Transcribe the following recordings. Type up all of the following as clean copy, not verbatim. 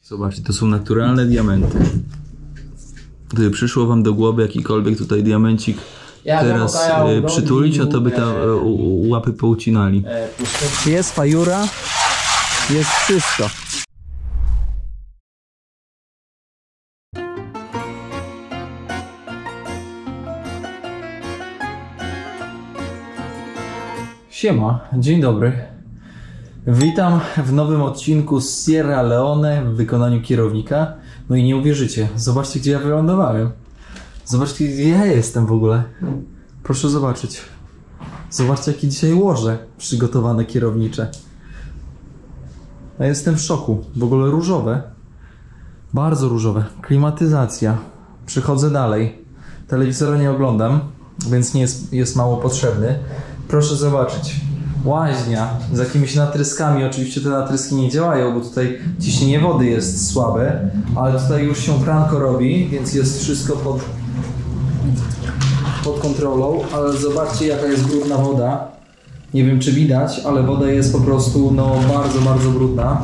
Zobaczcie, to są naturalne diamenty. Gdyby przyszło wam do głowy jakikolwiek tutaj diamencik teraz przytulić, no to by tam łapy poucinali. Jest fajura, jest wszystko. Siema, dzień dobry. Witam w nowym odcinku z Sierra Leone w wykonaniu kierownika. No i nie uwierzycie, zobaczcie gdzie ja wylądowałem. Zobaczcie gdzie ja jestem w ogóle. Proszę zobaczyć. Zobaczcie jakie dzisiaj łoże przygotowane kierownicze. Ja jestem w szoku. W ogóle różowe. Bardzo różowe. Klimatyzacja. Przechodzę dalej. Telewizora nie oglądam, więc nie jest mało potrzebny. Proszę zobaczyć. Łaźnia z jakimiś natryskami. Oczywiście te natryski nie działają, bo tutaj ciśnienie wody jest słabe, ale tutaj już się pranko robi, więc jest wszystko pod kontrolą. Ale zobaczcie jaka jest brudna woda. Nie wiem czy widać, ale woda jest po prostu no bardzo, bardzo brudna.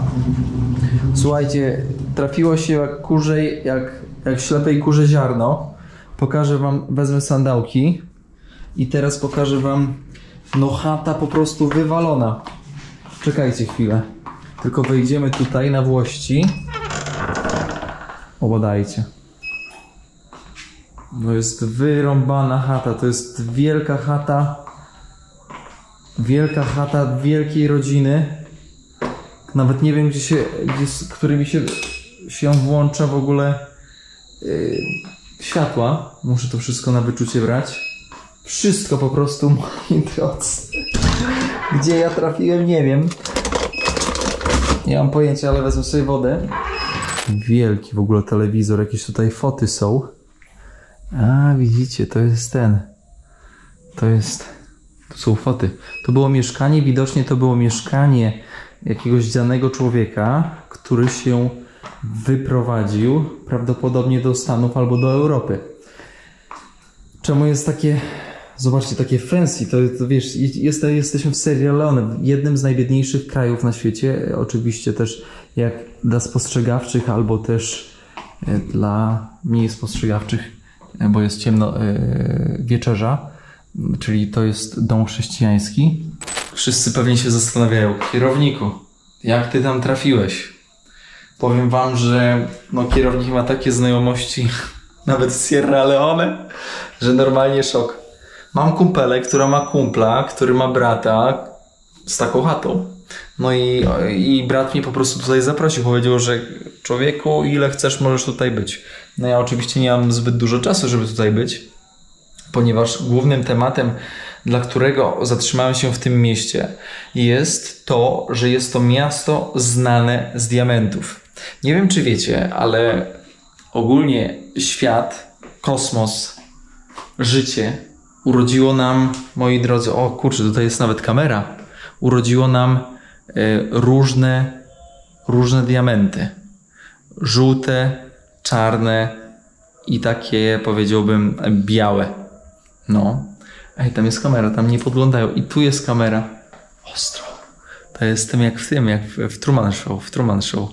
Słuchajcie, trafiło się jak kurzej, jak ślepej kurze ziarno. Pokażę wam, wezmę sandałki i teraz pokażę wam. No chata po prostu wywalona. Czekajcie chwilę. Tylko wejdziemy tutaj na włości. Obadajcie. To jest wyrąbana chata. To jest wielka chata. Wielka chata wielkiej rodziny. Nawet nie wiem którymi się włącza w ogóle światła. Muszę to wszystko na wyczucie brać. Wszystko po prostu, moi drodzy. Gdzie ja trafiłem, nie wiem. Nie mam pojęcia, ale wezmę sobie wodę. Wielki w ogóle telewizor, jakieś tutaj foty są. A, widzicie, to jest ten. To są foty. To było mieszkanie, widocznie to było mieszkanie jakiegoś dzianego człowieka, który się wyprowadził prawdopodobnie do Stanów albo do Europy. Czemu jest takie... Zobaczcie, takie fancy, to wiesz, jesteśmy w Sierra Leone, jednym z najbiedniejszych krajów na świecie, oczywiście też jak dla spostrzegawczych, albo też dla mniej spostrzegawczych, bo jest ciemno, wieczerza, czyli to jest dom chrześcijański. Wszyscy pewnie się zastanawiają, kierowniku, jak ty tam trafiłeś? Powiem wam, że no, kierownik ma takie znajomości, nawet w Sierra Leone, że normalnie szok. Mam kumpelę, która ma kumpla, który ma brata z taką chatą. No i brat mnie po prostu tutaj zaprosił. Powiedział, że człowieku, ile chcesz, możesz tutaj być. No ja oczywiście nie mam zbyt dużo czasu, żeby tutaj być, ponieważ głównym tematem, dla którego zatrzymałem się w tym mieście, jest to, że jest to miasto znane z diamentów. Nie wiem, czy wiecie, ale ogólnie świat, kosmos, życie urodziło nam, moi drodzy, o kurczę, tutaj jest nawet kamera, urodziło nam różne diamenty. Żółte, czarne i takie, powiedziałbym, białe. No. Ej, tam jest kamera, tam nie podglądają. I tu jest kamera. Ostro. To jest jak w Truman Show.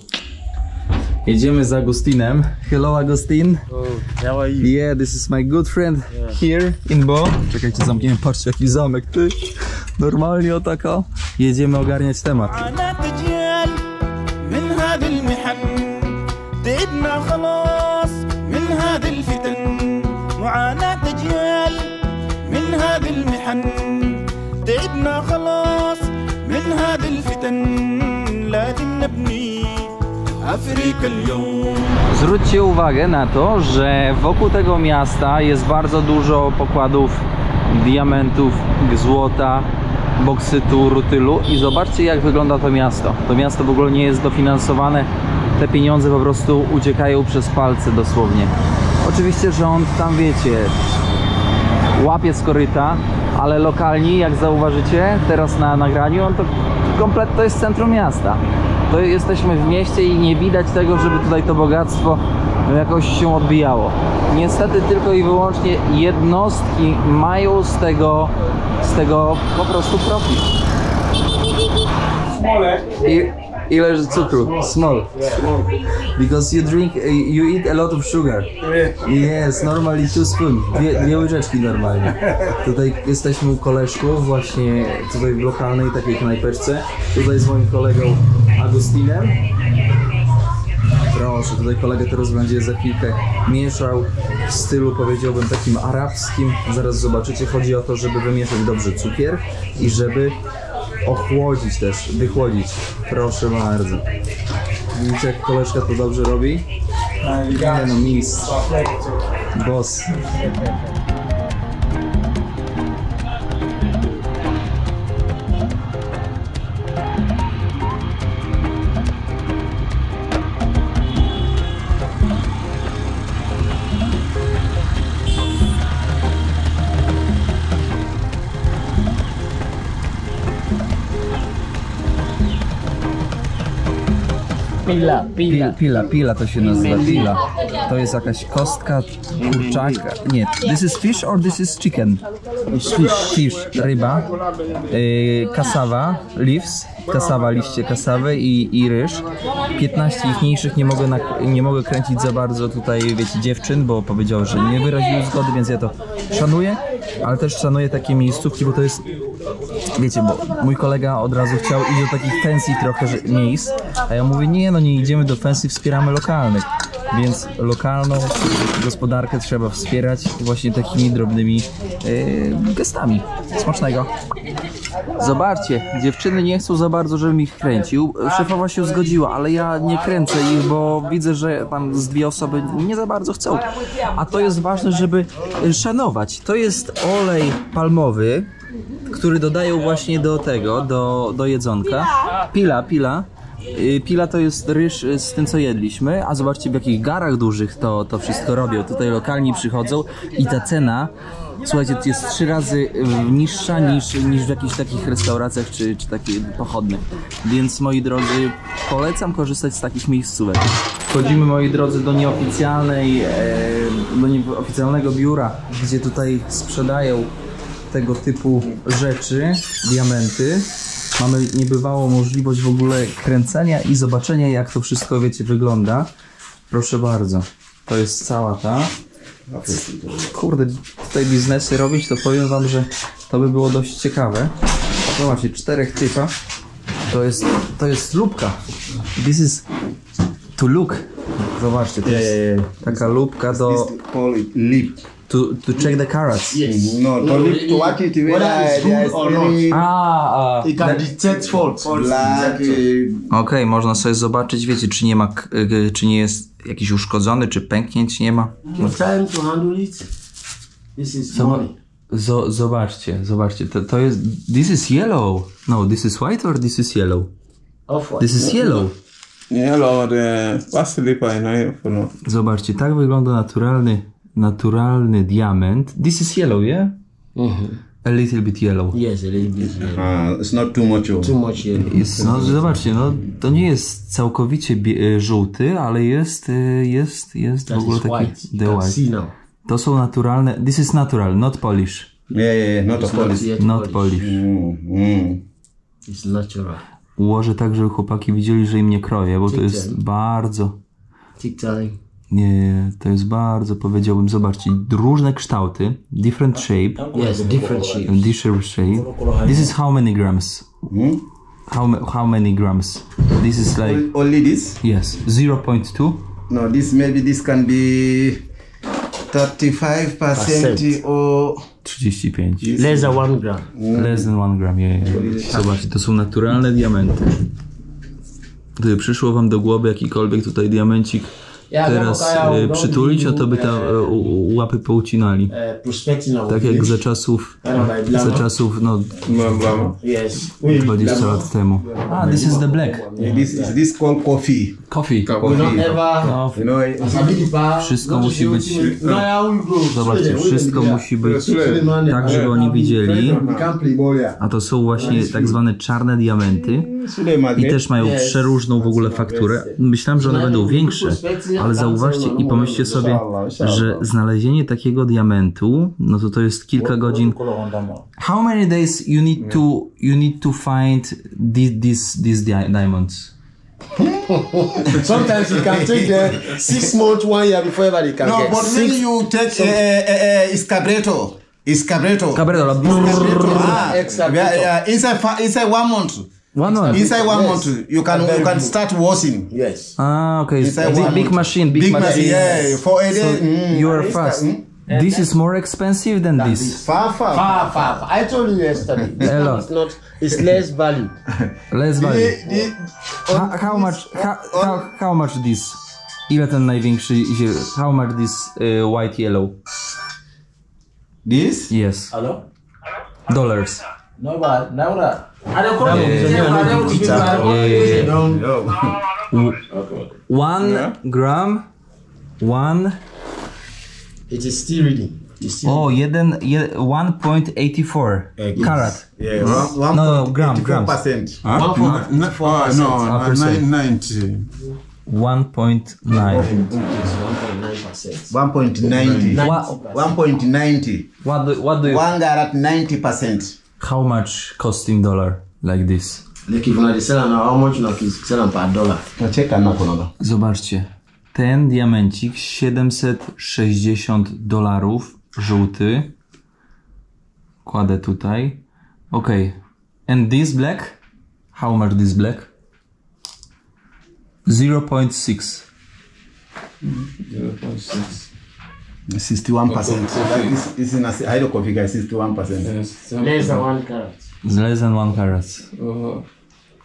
Jedziemy z Agustinem. Hello Agustin. How are you? Yeah, this is my good friend here in Bo. Czekajcie, zamkniemy, patrzcie jaki zamek, ty. Normalnie o taka. Jedziemy ogarniać temat. Zwróćcie uwagę na to, że wokół tego miasta jest bardzo dużo pokładów diamentów, złota, boksytu, rutylu i zobaczcie jak wygląda to miasto. To miasto w ogóle nie jest dofinansowane, te pieniądze po prostu uciekają przez palce dosłownie. Oczywiście rząd tam, wiecie, łapie z koryta, ale lokalni, jak zauważycie teraz na nagraniu, to jest centrum miasta. To jesteśmy w mieście i nie widać tego, żeby tutaj to bogactwo jakoś się odbijało. Niestety tylko i wyłącznie jednostki mają z tego po prostu profit. Ile cukru? Small. Because you eat a lot of sugar. Yes, normally 2 spoon. Dwie łyżeczki normalnie. Tutaj jesteśmy u koleżków, właśnie tutaj w lokalnej takiej knajpeczce. Tutaj z moim kolegą Agustinem. Proszę, tutaj kolega teraz będzie za chwilkę mieszał w stylu, powiedziałbym, takim arabskim. Zaraz zobaczycie, chodzi o to, żeby wymieszać dobrze cukier i żeby ochłodzić też, wychłodzić. Proszę bardzo. Widzicie, jak koleżka to dobrze robi? Nie no, mistrz. Boss. Pila to się nazywa, pila. To jest jakaś kostka kurczaka. Nie, this is fish or this is chicken? Fish, ryba, kasawa, leaves, kasawa, liście kasawy i ryż. 15 ich mniejszych, nie mogę kręcić za bardzo tutaj, wiecie, dziewczyn, bo powiedział, że nie wyraziły zgody, więc ja to szanuję, ale też szanuję takie miejscówki, bo to jest, wiecie, bo mój kolega od razu chciał iść do takich fancy trochę miejsc, a ja mówię, nie no, nie idziemy do fancy, wspieramy lokalnych, więc lokalną gospodarkę trzeba wspierać właśnie takimi drobnymi gestami. Smacznego. Zobaczcie, dziewczyny nie chcą za bardzo, żebym ich kręcił. Szefowa się zgodziła, ale ja nie kręcę ich, bo widzę, że tam z 2 osoby nie za bardzo chcą. A to jest ważne, żeby szanować. To jest olej palmowy, który dodają właśnie do tego, do jedzonka. Pila. Pila to jest ryż z tym, co jedliśmy, a zobaczcie, w jakich garach dużych to wszystko robią. Tutaj lokalni przychodzą i ta cena, słuchajcie, jest 3 razy niższa niż w jakichś takich restauracjach czy takich pochodnych. Więc, moi drodzy, polecam korzystać z takich miejscówek. Wchodzimy, moi drodzy, do nieoficjalnego biura, gdzie tutaj sprzedają tego typu rzeczy, diamenty. Mamy niebywałą możliwość w ogóle kręcenia i zobaczenia, jak to wszystko, wiecie, wygląda. Proszę bardzo, to jest cała ta. Kurde, tutaj biznesy robić, to powiem wam, że to by było dość ciekawe. Zobaczcie, 4 typa. To jest lupka. This is to look. Zobaczcie, to jest taka lupka do... To check the carats. Yes. No, to watch it whether it's good or not. It can detect faults. Okej, można sobie zobaczyć, wiecie, czy nie jest jakiś uszkodzony, czy pęknięć nie ma. Time to handle it. This is money. Zobaczcie, to jest... This is yellow. No, this is white or this is yellow? This is yellow. Yellow, what's the lip I know? Zobaczcie, tak wygląda naturalny diament. This is yellow, yeah? A little bit yellow. Yes, a little bit yellow. It's not too much. Too much yellow. No, zobaczcie, no, to nie jest całkowicie żółty, ale jest w ogóle taki white. To są naturalne. This is natural, not polish. Yeah, not polish. Not polish. It's natural. Ułożę tak, żeby chłopaki widzieli, że im nie kroję, bo to jest bardzo... Tick time. Nie, to jest bardzo, powiedziałbym, zobaczcie, różne kształty, different shape. Yes, different shape. Different shape. This is how many grams? How many grams? This is like... Only this? Yes, 0.2. No, this can be 35% or... 35. Less than 1 gram. Less than 1 gram, yeah. Zobaczcie, to są naturalne diamenty. Gdyby przyszło wam do głowy jakikolwiek tutaj diamencik teraz przytulić, no to by tam łapy poucinali. Tak jak za czasów no 20 lat temu. This is the black. This called coffee. No, wszystko musi być, zobaczcie, wszystko musi być tak, żeby oni widzieli. A to są właśnie tak zwane czarne diamenty i też mają przeróżną w ogóle fakturę. Myślałem, że one będą większe, ale zauważcie i pomyślcie sobie, że znalezienie takiego diamentu, no to jest kilka godzin. How many days you need to find these diamonds? Sometimes you can take 6 months, 1 year before ever they can get. No, but when you take Escabreto. Inside 1 month. 1 month. Inside 1 month, you can start washing. Yes. Ah, okay. Inside Big machine. Yeah, for a day. You are fast. This is more expensive than this. Far. I told you yesterday. A lot. It's less value. Less value. How much this? Ile ten największy? How much this white yellow? This? Yes. Hello? Dollars. No, but now that. I don't Yeah. 1 gram. 1. It is still reading. 1.84 carat. Yeah, No, grams. 4%. No, 90. 1.9. 1.90. 1.90. What do you? 1 carat 90%. How much cost in dollar like this? Like if you sell now, how much you sell per dollar? No, check another. Zobaczcie. Ten diamencik $760 żółty. Kładę tutaj. Okay. And this black? How much this black? 0.6. 61%. So that is in a hydro configure 61%. Less than 1 carat. Less than 1 carat.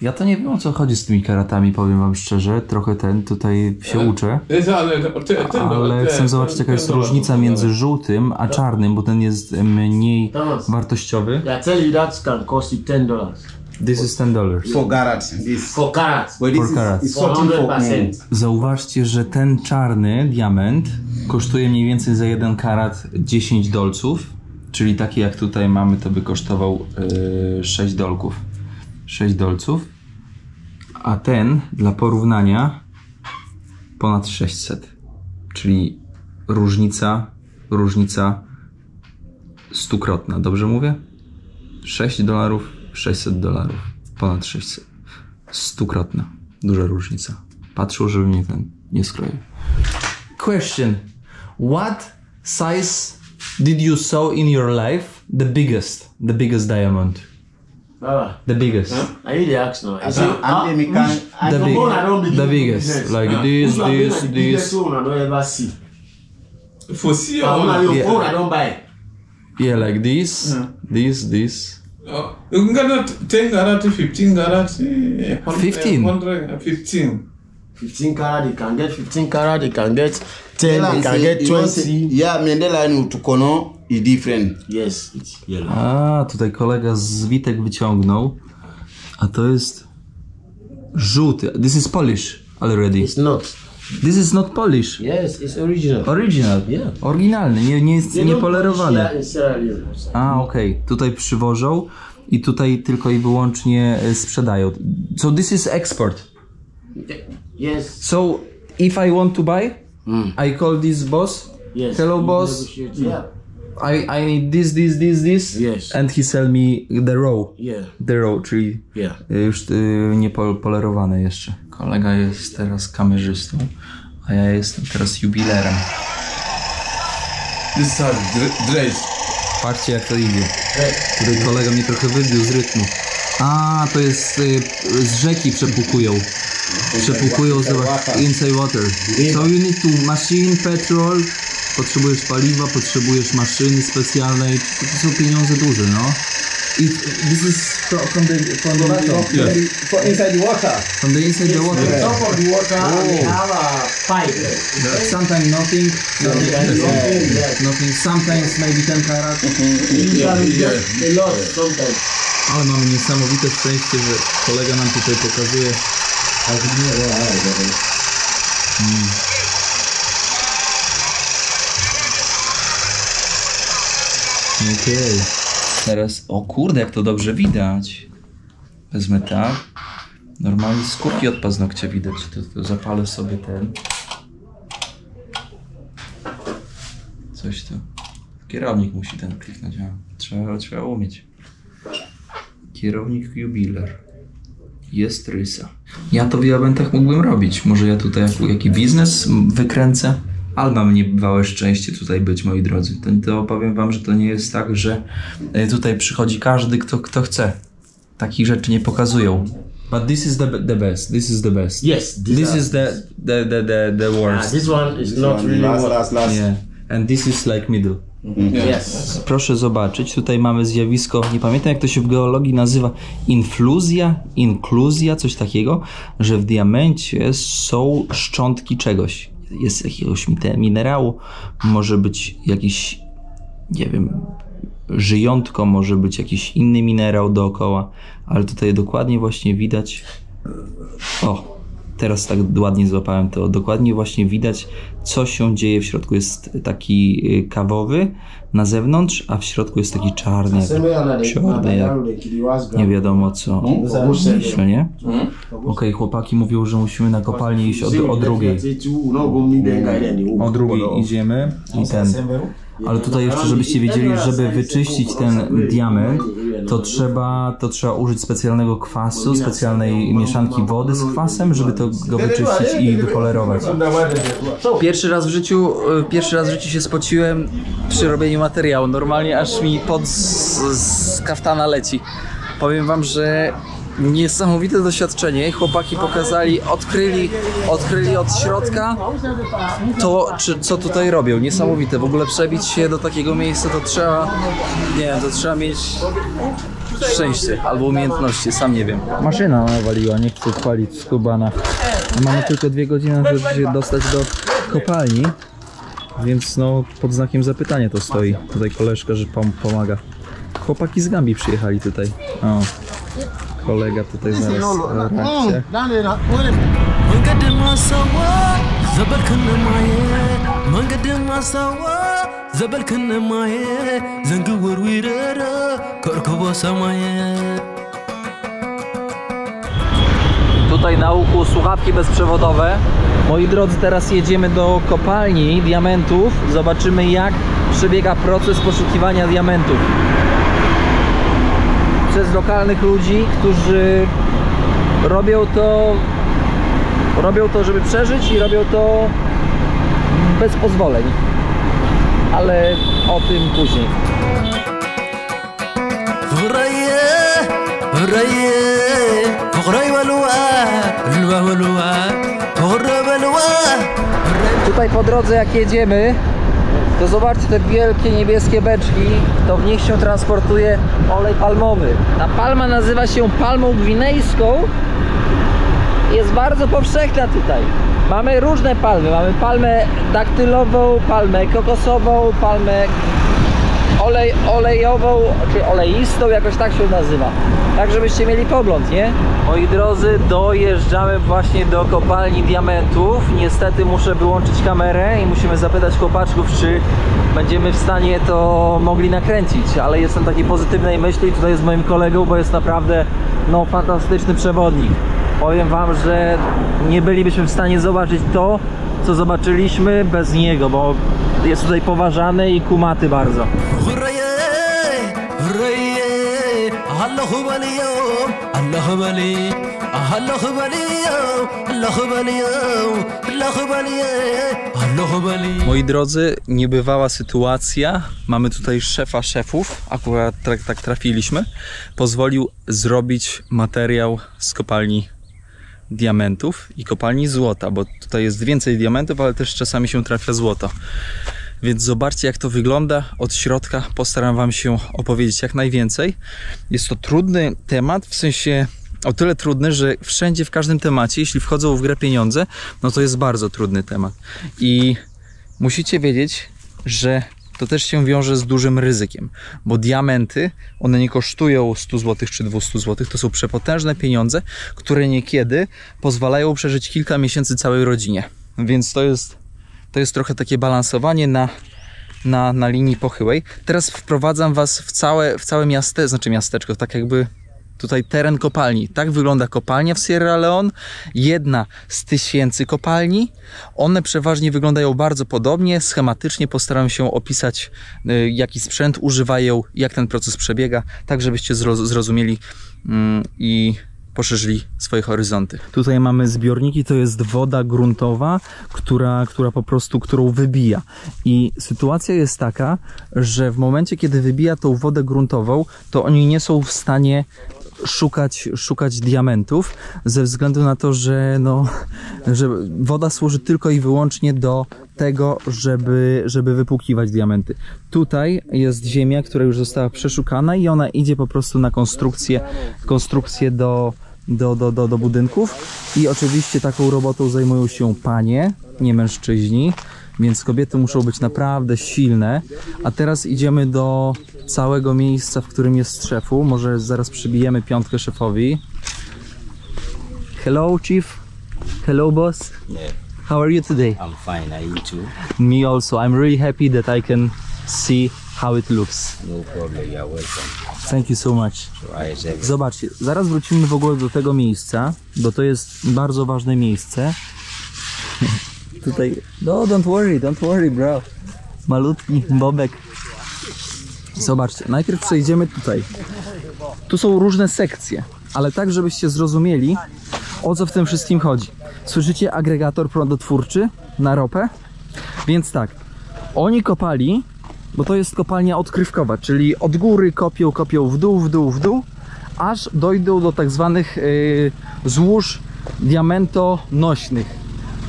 Ja to nie wiem, o co chodzi z tymi karatami, powiem wam szczerze. Trochę tutaj się uczę. Ale chcę zobaczyć, jaka jest różnica między żółtym a czarnym, bo ten jest mniej wartościowy. I tell you that can cost you $10. This is $10. 4 carats. 4 carats. Well, this 4 carats. is 14%. Zauważcie, że ten czarny diament kosztuje mniej więcej za 1 karat $10, czyli taki jak tutaj mamy, to by kosztował $6. $6, a ten dla porównania ponad 600, czyli różnica stukrotna, dobrze mówię? $6, $600, ponad 600, stukrotna, duża różnica. Patrzył, żeby mnie ten nie skroił. Question: what size did you saw in your life the biggest diamond? The biggest. I really ask now. The biggest. Like this. This one I don't ever see. For see I don't buy. Yeah, like this. This. You can get 10 carat, 15 carat. 15? 15. 15 carat, you can get 15 carat, you can get 10, you can get 20. Yeah, Mendela Tukono is different. Yes, it's yellow. A, tutaj kolega z Witek wyciągnął. A to jest żółty. This is Polish already. It's not. This is not Polish. Yes, it's original. Original. Yeah. Oryginalny, nie jest niepolerowany. Okej. A, okej. Tutaj przywożą i tutaj tylko i wyłącznie sprzedają. So this is export. Yes. So if I want to buy, I call this boss. Yes. Hello, boss. Yeah. I need this. Yes. And he sell me the raw. Yeah. The raw, czyli już nie polerowane jeszcze. Kolega jest teraz kamerzystą, a ja jestem teraz jubilerem. This is Drake. Patrzcie, jak to idzie. Tutaj kolega mnie trochę wybił z rytmu. A, to jest z rzeki przepukują. Zobacz, inside water. So you need to machine, petrol. Potrzebujesz paliwa, potrzebujesz maszyny specjalnej. To są pieniądze duże, no. This is from the bottom. Yes. Inside the water. From the inside the water. On top of the water, we have a pipe. Sometimes nothing. Nothing. Sometimes maybe 10 karat. Usually a lot, sometimes. Ale mamy niesamowite szczęście, że kolega nam tutaj pokazuje. Okej. Teraz, o kurde, jak to dobrze widać. Wezmę tak. Normalnie skórki od paznokcia widać. To zapalę sobie ten. Coś tu. Kierownik musi ten kliknąć. Trzeba umieć. Kierownik jubiler. Jest rysa. Ja to w diamentach mógłbym robić. Może ja tutaj jaki biznes wykręcę? Ale mam niebywałe szczęście tutaj być, moi drodzy. To powiem wam, że to nie jest tak, że tutaj przychodzi każdy, kto chce. Takich rzeczy nie pokazują. But this is the best. This is the best. Yes. This is the worst. This one is not really last. Yeah. And this is like middle. Yes. Proszę zobaczyć, tutaj mamy zjawisko, nie pamiętam jak to się w geologii nazywa, inkluzja, coś takiego, że w diamencie są szczątki czegoś. Jest jakiegoś minerału, może być jakiś, nie wiem, żyjątko, może być jakiś inny minerał dookoła, ale tutaj dokładnie właśnie widać, teraz tak ładnie złapałem to, dokładnie właśnie widać, co się dzieje w środku. Jest taki kawowy na zewnątrz, a w środku jest taki czarny, jak nie wiadomo co. Myślę, nie? Okej, chłopaki mówią, że musimy na kopalnię iść o drugiej. O drugiej idziemy i ale tutaj jeszcze, żebyście wiedzieli, żeby wyczyścić ten diament, to trzeba użyć specjalnego kwasu, specjalnej mieszanki wody z kwasem, żeby go wyczyścić i wypolerować. Pierwszy raz w życiu się spociłem przy robieniu materiału. Normalnie aż mi pot z kaftana leci. Powiem wam, że niesamowite doświadczenie. Chłopaki pokazali, odkryli od środka to, co tutaj robią. Niesamowite. W ogóle przebić się do takiego miejsca to trzeba, nie wiem, to trzeba mieć szczęście albo umiejętności, sam nie wiem. Maszyna nawaliła, nie chcę odpalić skubana. Mamy tylko 2 godziny, żeby się dostać do kopalni, więc no pod znakiem zapytania to stoi. Tutaj koleżka, że pomaga. Chłopaki z Gambii przyjechali tutaj. O. Kolega tutaj zaraz reakcja. Tutaj na uchu słuchawki bezprzewodowe. Moi drodzy, teraz jedziemy do kopalni diamentów. Zobaczymy, jak przebiega proces poszukiwania diamentów przez lokalnych ludzi, którzy robią to, żeby przeżyć i robią to bez pozwoleń. Ale o tym później. Tutaj po drodze jak jedziemy, to zobaczcie te wielkie niebieskie beczki, to w nich się transportuje olej palmowy. Ta palma nazywa się palmą gwinejską. Jest bardzo powszechna tutaj. Mamy różne palmy. Mamy palmę daktylową, palmę kokosową, palmę olejową, czy oleistą, jakoś tak się nazywa. Tak, żebyście mieli pogląd, nie? Moi drodzy, dojeżdżamy właśnie do kopalni diamentów. Niestety muszę wyłączyć kamerę i musimy zapytać chłopaczków, czy będziemy w stanie to mogli nakręcić. Ale jestem takiej pozytywnej myśli tutaj z moim kolegą, bo jest naprawdę fantastyczny przewodnik. Powiem wam, że nie bylibyśmy w stanie zobaczyć to, co zobaczyliśmy bez niego, bo jest tutaj poważany i kumaty bardzo. Moi drodzy, niebywała sytuacja. Mamy tutaj szefa szefów, akurat tak trafiliśmy. Pozwolił zrobić materiał z kopalni diamentów i kopalni złota, bo tutaj jest więcej diamentów, ale też czasami się trafia złoto. Więc zobaczcie, jak to wygląda od środka. Postaram wam się opowiedzieć jak najwięcej. Jest to trudny temat, w sensie o tyle trudny, że wszędzie, w każdym temacie, jeśli wchodzą w grę pieniądze, no to jest bardzo trudny temat. I musicie wiedzieć, że to też się wiąże z dużym ryzykiem, bo diamenty, one nie kosztują 100 zł czy 200 zł, to są przepotężne pieniądze, które niekiedy pozwalają przeżyć kilka miesięcy całej rodzinie. Więc to jest trochę takie balansowanie na linii pochyłej. Teraz wprowadzam was w całe miasteczko, tak jakby tutaj teren kopalni. Tak wygląda kopalnia w Sierra Leone. Jedna z 1000 kopalni. One przeważnie wyglądają bardzo podobnie. Schematycznie postaram się opisać, jaki sprzęt używają, jak ten proces przebiega, tak żebyście zrozumieli i poszerzyli swoje horyzonty. Tutaj mamy zbiorniki, to jest woda gruntowa, która po prostu, którą wybija. I sytuacja jest taka, że w momencie, kiedy wybija tą wodę gruntową, to oni nie są w stanie szukać diamentów, ze względu na to, że woda służy tylko i wyłącznie do tego, żeby wypłukiwać diamenty. Tutaj jest ziemia, która już została przeszukana i ona idzie po prostu na konstrukcję do budynków i oczywiście taką robotą zajmują się panie, nie mężczyźni, więc kobiety muszą być naprawdę silne. A teraz idziemy do całego miejsca, w którym jest szefu. Może zaraz przybijemy piątkę szefowi. Hello, chief. Hello, boss. Yeah. How are you today? I'm fine. Are you too? Me also. I'm really happy that I can see how it looks. No problem. You're welcome. Thank you so much. Zobaczcie, zaraz wrócimy w ogóle do tego miejsca, bo to jest bardzo ważne miejsce. Tutaj, no don't worry bro. Malutki bobek. Zobaczcie, najpierw przejdziemy tutaj. Tu są różne sekcje, ale tak, żebyście zrozumieli, o co w tym wszystkim chodzi. Słyszycie agregator prądotwórczy na ropę? Więc tak, oni kopali, bo to jest kopalnia odkrywkowa, czyli od góry kopią w dół, aż dojdą do tak zwanych złóż diamentonośnych.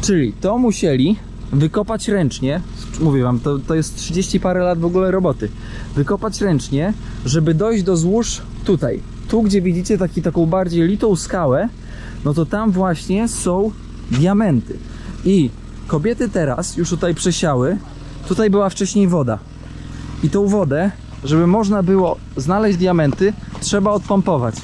Czyli to musieli wykopać ręcznie, mówię wam, to jest 30 parę lat w ogóle roboty, wykopać ręcznie, żeby dojść do złóż tutaj. Tu, gdzie widzicie taką bardziej litą skałę, no to tam właśnie są diamenty. I kobiety teraz już tutaj przesiały, tutaj była wcześniej woda. I tą wodę, żeby można było znaleźć diamenty, trzeba odpompować.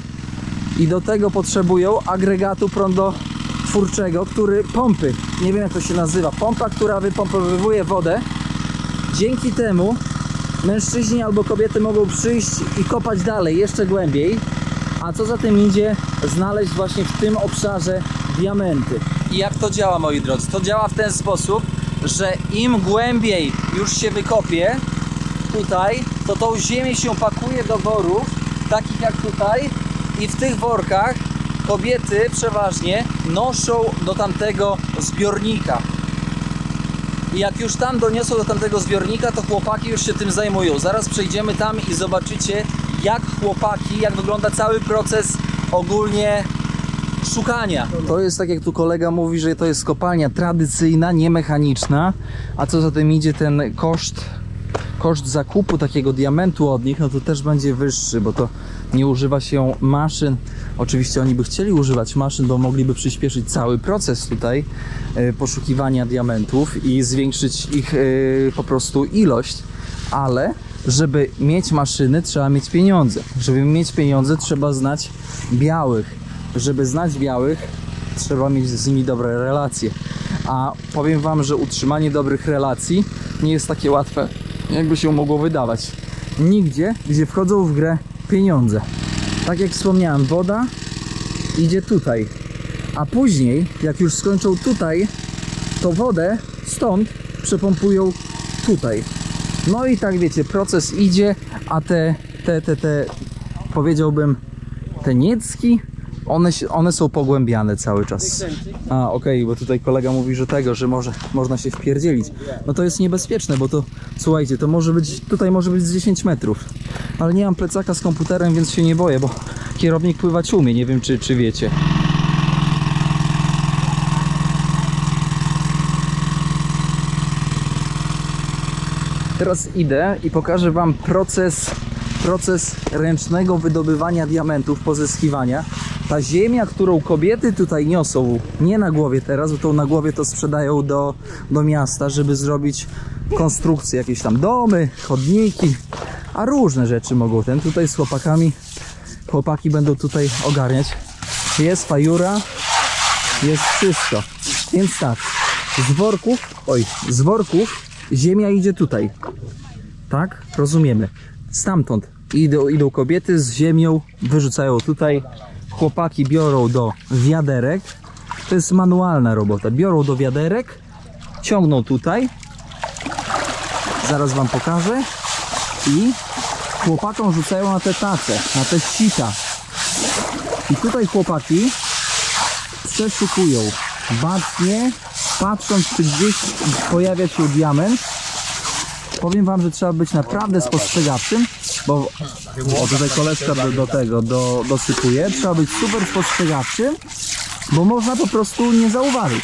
I do tego potrzebują agregatu prądotwórczego, pompy, nie wiem jak to się nazywa, pompa, która wypompowuje wodę. Dzięki temu mężczyźni albo kobiety mogą przyjść i kopać dalej, jeszcze głębiej. A co za tym idzie, znaleźć właśnie w tym obszarze diamenty. I jak to działa, moi drodzy? To działa w ten sposób, że im głębiej już się wykopie tutaj, to tą ziemię się pakuje do worów, takich jak tutaj, i w tych workach kobiety przeważnie noszą do tamtego zbiornika. I jak już tam doniosą do tamtego zbiornika, to chłopaki już się tym zajmują. Zaraz przejdziemy tam i zobaczycie, jak wygląda cały proces ogólnie szukania. To jest tak, jak tu kolega mówi, że to jest kopalnia tradycyjna, nie mechaniczna, a co za tym idzie, ten koszt zakupu takiego diamentu od nich, no to też będzie wyższy, bo to nie używa się maszyn. Oczywiście oni by chcieli używać maszyn, bo mogliby przyspieszyć cały proces tutaj poszukiwania diamentów i zwiększyć ich po prostu ilość, ale żeby mieć maszyny, trzeba mieć pieniądze. Żeby mieć pieniądze, trzeba znać białych. Żeby znać białych, trzeba mieć z nimi dobre relacje. A powiem wam, że utrzymanie dobrych relacji nie jest takie łatwe, jakby się mogło wydawać. Nigdzie, gdzie wchodzą w grę pieniądze. Tak jak wspomniałem, woda idzie tutaj. A później, jak już skończą tutaj, to wodę stąd przepompują tutaj. No i tak wiecie, proces idzie, a te powiedziałbym, te niecki, one są pogłębiane cały czas. A, okej, bo tutaj kolega mówi, że można się wpierdzielić. No to jest niebezpieczne, bo to, słuchajcie, to może być, tutaj może być z 10 metrów. Ale nie mam plecaka z komputerem, więc się nie boję, bo kierownik pływać umie, nie wiem czy wiecie. Teraz idę i pokażę wam proces ręcznego wydobywania diamentów, pozyskiwania. Ta ziemia, którą kobiety tutaj niosą, nie na głowie teraz, bo tą na głowie to sprzedają do miasta, żeby zrobić konstrukcje, jakieś tam domy, chodniki, a różne rzeczy mogą tutaj z chłopakami. Chłopaki będą tutaj ogarniać. Jest fajura, jest wszystko. Więc tak, z worków ziemia idzie tutaj. Tak? Rozumiemy. Stamtąd idą kobiety z ziemią, wyrzucają tutaj. Chłopaki biorą do wiaderek. To jest manualna robota. Biorą do wiaderek, ciągną tutaj. Zaraz wam pokażę. I chłopakom rzucają na te tace, na te sita. I tutaj chłopaki przeszukują bacznie, patrząc, czy gdzieś pojawia się diament. Powiem wam, że trzeba być naprawdę spostrzegawczym, bo tutaj koleżka dosypuje. Trzeba być super spostrzegawczym, bo można po prostu nie zauważyć.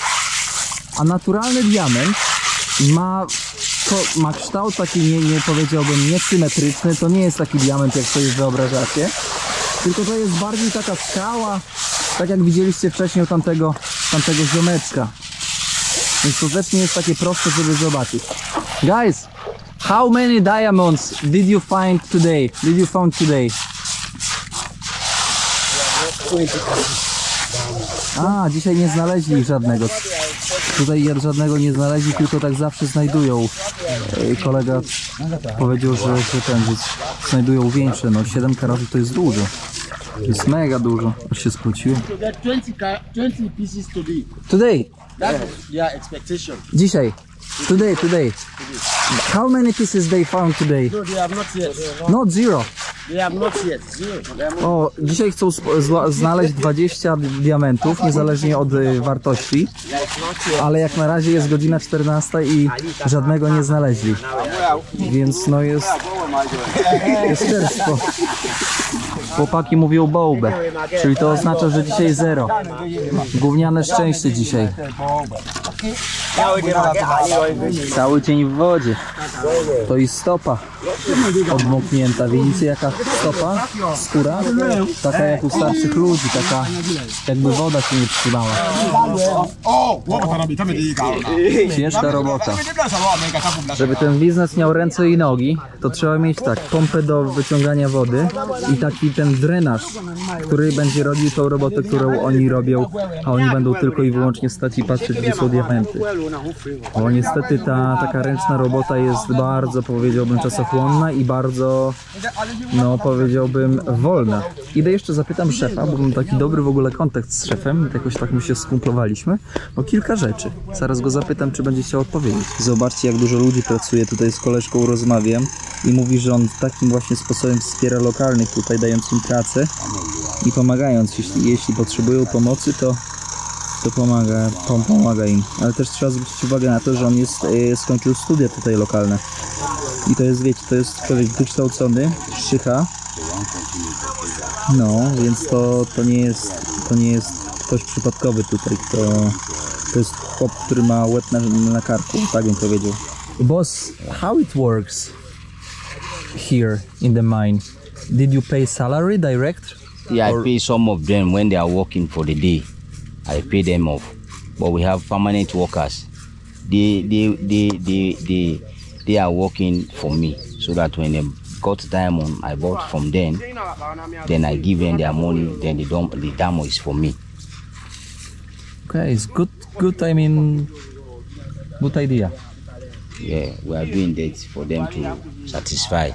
A naturalny diament ma kształt taki, nie powiedziałbym, niesymetryczny. To nie jest taki diament, jak sobie wyobrażacie, tylko to jest bardziej taka skała, tak jak widzieliście wcześniej u tamtego ziomeczka. Więc to też nie jest takie proste, żeby zobaczyć. Guys, how many diamonds did you find today? A, dzisiaj nie znaleźli żadnego. Tutaj żadnego nie znaleźli, tylko tak zawsze znajdują. Kolega powiedział, że znajdują większe. No 7 karaty to jest dużo. To jest mega dużo. Aż się spociłem. 20 pieces Today. That's their expectation. Dzisiaj. Today. How many pieces they found today? No, they have not yet. Not zero. They have not yet. Zero. O, dzisiaj chcą znaleźć 20 diamentów, niezależnie od wartości, ale jak na razie jest godzina 14 i żadnego nie znaleźli, więc no jest czerstwo. Chłopaki mówią bołbę, czyli to oznacza, że dzisiaj zero. Gówniane szczęście dzisiaj. Cały dzień w wodzie. To i stopa odmoknięta. Widzicie jaka stopa? Skóra? Taka jak u starszych ludzi, taka jakby woda się nie trzymała. Ciężka robota. Żeby ten biznes miał ręce i nogi, to trzeba mieć tak, pompę do wyciągania wody i taki ten drenaż, który będzie robił tą robotę, którą oni robią, a oni będą tylko i wyłącznie stać i patrzeć, gdzie są diamenty. Bo niestety ta taka ręczna robota jest bardzo, powiedziałbym, czasochłonna i bardzo, no powiedziałbym, wolna. Idę jeszcze zapytam szefa, bo mam taki dobry w ogóle kontakt z szefem, jakoś tak my się skumplowaliśmy, o kilka rzeczy. Zaraz go zapytam, czy będzie chciał odpowiedzieć. Zobaczcie, jak dużo ludzi pracuje, tutaj z koleżką rozmawiam i mówi, że on takim właśnie sposobem wspiera lokalnych tutaj, dając im pracę i pomagając, jeśli potrzebują pomocy, to pomaga im. Ale też trzeba zwrócić uwagę na to, że on skończył studia tutaj lokalne. I to jest, wiecie, to jest człowiek wykształcony, szczycha. No, więc to nie jest ktoś przypadkowy tutaj, to jest chłop, który ma łeb na karku, tak bym powiedział. Boss, how it works here in the mine? Did you pay salary direct? Yeah, I pay some of them when they are working for the day. I pay them off, but we have permanent workers. They are working for me, so that when they got diamond I bought from them, then I give them their money. Then the diamond is for me. Okay, it's good. I mean, good idea. Yeah, we are doing that for them to satisfy.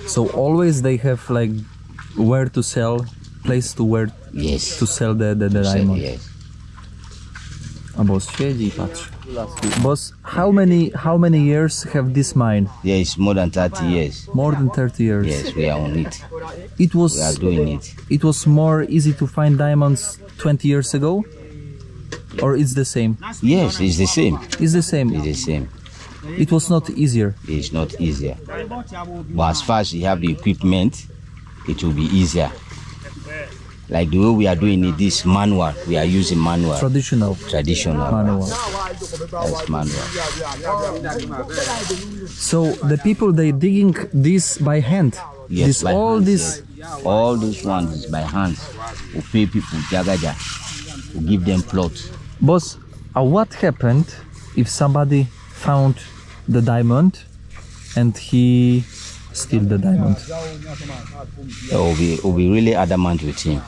So always they have like where to sell, place to where. Yes. To sell the diamond. Yes. A boss siedzi i patrzy. Boss, how many years have this mine? Yeah, it's more than 30 years. More than 30 years. Yes, we are on it. We are doing it. It was more easy to find diamonds 20 years ago? Or it's the same? Yes, it's the same. It's the same. It's the same. It was not easier. It's not easier. But as far as you have the equipment, it will be easier. Like the way we are doing it, this manual, we are using manual. Traditional. Manual. That's manual. So the people, they digging this by hand? Yes, this, by all hand, this. yeah. All those ones is by hand. We pay people jagaja. We give them plots. Boss, what happened if somebody found the diamond and he steal the diamond? We'll be really adamant with him.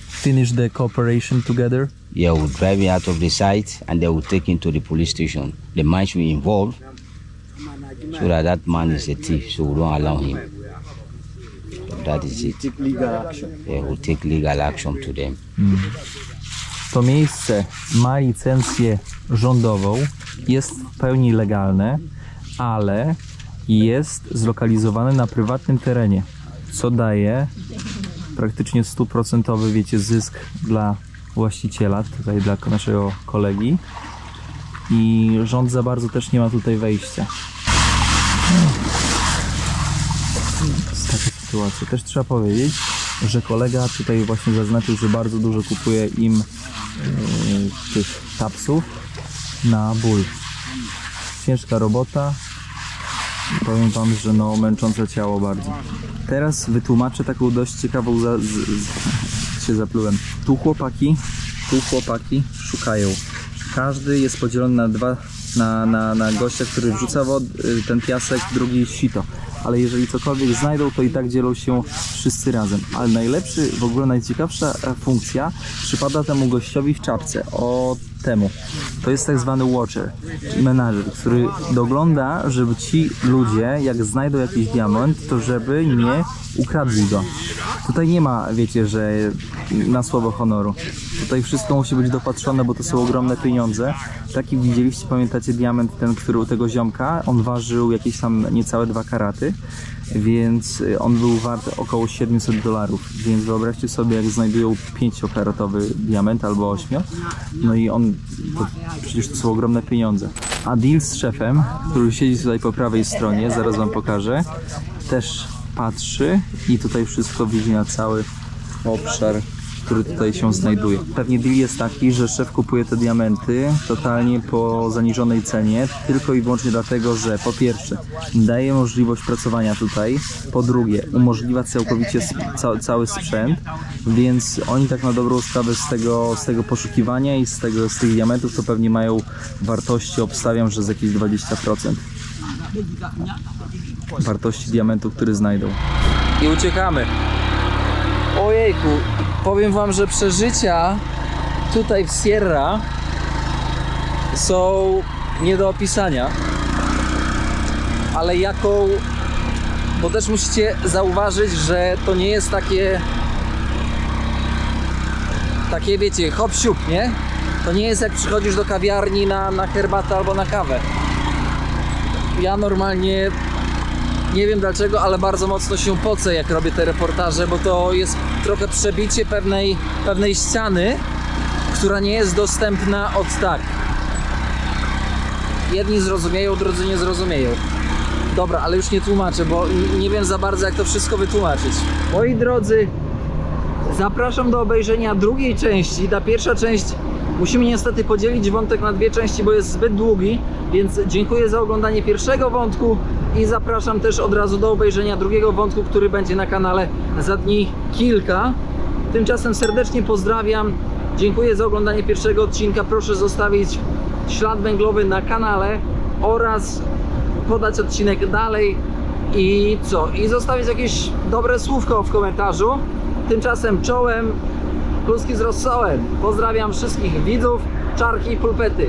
Finish the cooperation together? Yeah, we'll drive him out of the site and then we'll take him to the police station. The man should be involved so that man is a thief, so we don't allow him. So that is it. Yeah, we'll take legal action to them. To miejsce ma licencję rządową, jest w pełni legalne, ale jest zlokalizowane na prywatnym terenie, co daje praktycznie 100%, wiecie, zysk dla właściciela, tutaj dla naszego kolegi. I rząd za bardzo też nie ma tutaj wejścia. Jest taka sytuacja. Też trzeba powiedzieć, że kolega tutaj właśnie zaznaczył, że bardzo dużo kupuje im tych tapsów na ból. Ciężka robota. I powiem wam, że no męczące ciało bardzo. Teraz wytłumaczę taką dość ciekawą się zaplułem. Tu chłopaki szukają. Każdy jest podzielony na dwa, na gościa, który wrzuca ten piasek, drugi sito. Ale jeżeli cokolwiek znajdą, to i tak dzielą się wszyscy razem. Ale najlepszy, w ogóle najciekawsza funkcja przypada temu gościowi w czapce. O temu. To jest tak zwany watcher, czyli menadżer, który dogląda, żeby ci ludzie, jak znajdą jakiś diament, to żeby nie ukradli go. Tutaj nie ma, wiecie, że na słowo honoru. Tutaj wszystko musi być dopatrzone, bo to są ogromne pieniądze. Taki widzieliście, pamiętacie diament ten, który u tego ziomka, on ważył jakieś tam niecałe 2 karaty, więc on był wart około $700. Więc wyobraźcie sobie, jak znajdują 5-karatowy diament albo 8. No i przecież to są ogromne pieniądze. A deal z szefem, który siedzi tutaj po prawej stronie, zaraz wam pokażę, też patrzy i tutaj wszystko widzi na cały obszar, który tutaj się znajduje. Pewnie deal jest taki, że szef kupuje te diamenty totalnie po zaniżonej cenie, tylko i wyłącznie dlatego, że po pierwsze daje możliwość pracowania tutaj, po drugie umożliwia całkowicie cały sprzęt, więc oni tak na dobrą sprawę z tego poszukiwania i z tych diamentów to pewnie mają wartości, obstawiam, że z jakieś 20% wartości diamentów, które znajdą. I uciekamy. Ojejku, powiem wam, że przeżycia tutaj w Sierra są nie do opisania, ale bo też musicie zauważyć, że to nie jest takie wiecie, hop siup, nie? To nie jest jak przychodzisz do kawiarni na herbatę albo na kawę. Ja normalnie nie wiem dlaczego, ale bardzo mocno się pocę, jak robię te reportaże, bo to jest trochę przebicie pewnej ściany, która nie jest dostępna od tak. Jedni zrozumieją, drudzy nie zrozumieją. Dobra, ale już nie tłumaczę, bo nie wiem za bardzo, jak to wszystko wytłumaczyć. Moi drodzy, zapraszam do obejrzenia drugiej części. Ta pierwsza część, musimy niestety podzielić wątek na 2 części, bo jest zbyt długi, więc dziękuję za oglądanie pierwszego wątku i zapraszam też od razu do obejrzenia drugiego wątku, który będzie na kanale za dni kilka. Tymczasem serdecznie pozdrawiam, dziękuję za oglądanie pierwszego odcinka. Proszę zostawić ślad węglowy na kanale oraz podać odcinek dalej i zostawić jakieś dobre słówko w komentarzu. Tymczasem czołem, kluski z rosołem. Pozdrawiam wszystkich widzów, czarki i pulpety.